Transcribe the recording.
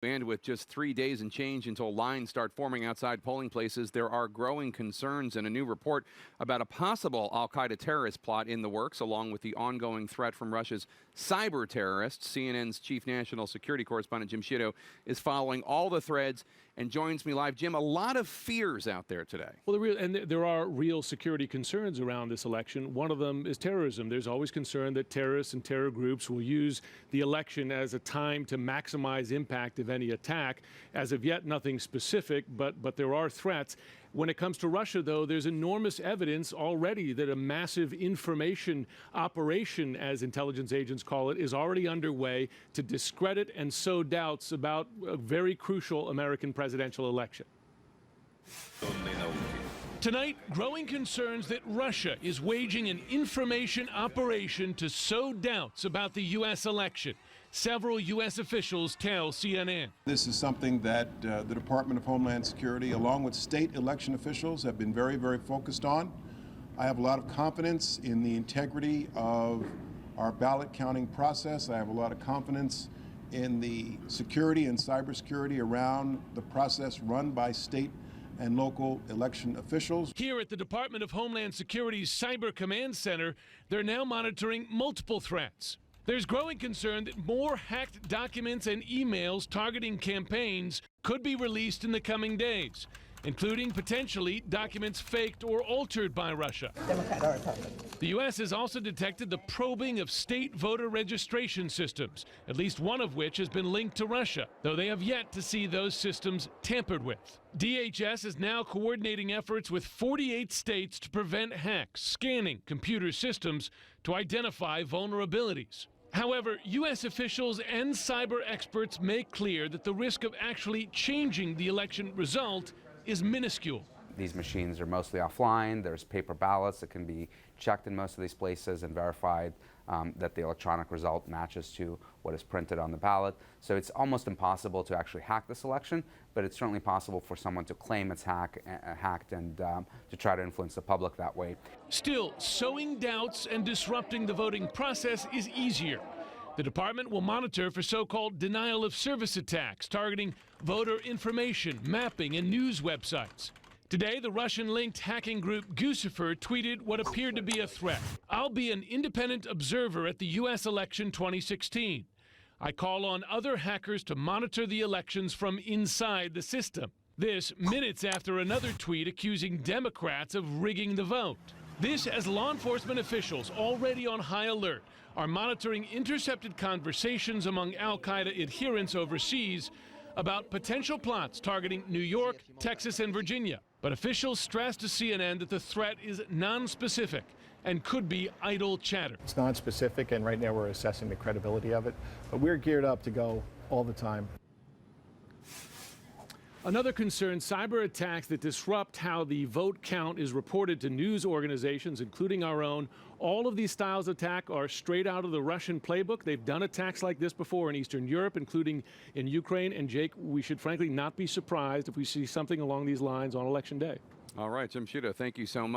And with just 3 days and change until lines start forming outside polling places, there are growing concerns and a new report about a possible al-Qaeda terrorist plot in the works, along with the ongoing threat from Russia's cyber terrorists. CNN's chief national security correspondent Jim Sciutto is following all the threads and joins me live. Jim, a lot of fears out there today. Well, there are real security concerns around this election. One of them is terrorism. There's always concern that terrorists and terror groups will use the election as a time to maximize impact of any attack. As of yet, nothing specific, but there are threats. When it comes to Russia, though, there's enormous evidence already that a massive information operation, as intelligence agents call it, is already underway to discredit and sow doubts about a very crucial American presidential election. Tonight, growing concerns that Russia is waging an information operation to sow doubts about the U.S. election. Several U.S. officials tell CNN. This is something that the Department of Homeland Security, along with state election officials, have been very, very focused on. I have a lot of confidence in the integrity of our ballot counting process. I have a lot of confidence in the security and cybersecurity around the process run by state and local election officials. Here at the Department of Homeland Security's Cyber Command Center, they're now monitoring multiple threats. There's growing concern that more hacked documents and emails targeting campaigns could be released in the coming days, including potentially documents faked or altered by Russia. Democrat or Republican. The U.S. has also detected the probing of state voter registration systems, at least one of which has been linked to Russia, though they have yet to see those systems tampered with. DHS is now coordinating efforts with 48 states to prevent hacks, scanning computer systems to identify vulnerabilities. However, U.S. officials and cyber experts make clear that the risk of actually changing the election result is minuscule. These machines are mostly offline. There's paper ballots that can be checked in most of these places and verified that the electronic result matches to what is printed on the ballot. So it's almost impossible to actually hack this election, but it's certainly possible for someone to claim it's hacked and to try to influence the public that way. Still, sowing doubts and disrupting the voting process is easier. The department will monitor for so-called denial of service attacks targeting voter information, mapping, and news websites. Today, the Russian-linked hacking group Guccifer tweeted what appeared to be a threat. I'll be an independent observer at the U.S. election 2016. I call on other hackers to monitor the elections from inside the system. This minutes after another tweet accusing Democrats of rigging the vote. This as law enforcement officials, already on high alert, are monitoring intercepted conversations among al-Qaeda adherents overseas about potential plots targeting New York, Texas, and Virginia. But officials stress to CNN that the threat is non-specific and could be idle chatter. It's non-specific, and right now we're assessing the credibility of it. But we're geared up to go all the time. Another concern, cyber attacks that disrupt how the vote count is reported to news organizations, including our own. All of these styles of attack are straight out of the Russian playbook. They've done attacks like this before in Eastern Europe, including in Ukraine. And Jake, we should frankly not be surprised if we see something along these lines on Election Day. All right, Jim Sciutto, thank you so much.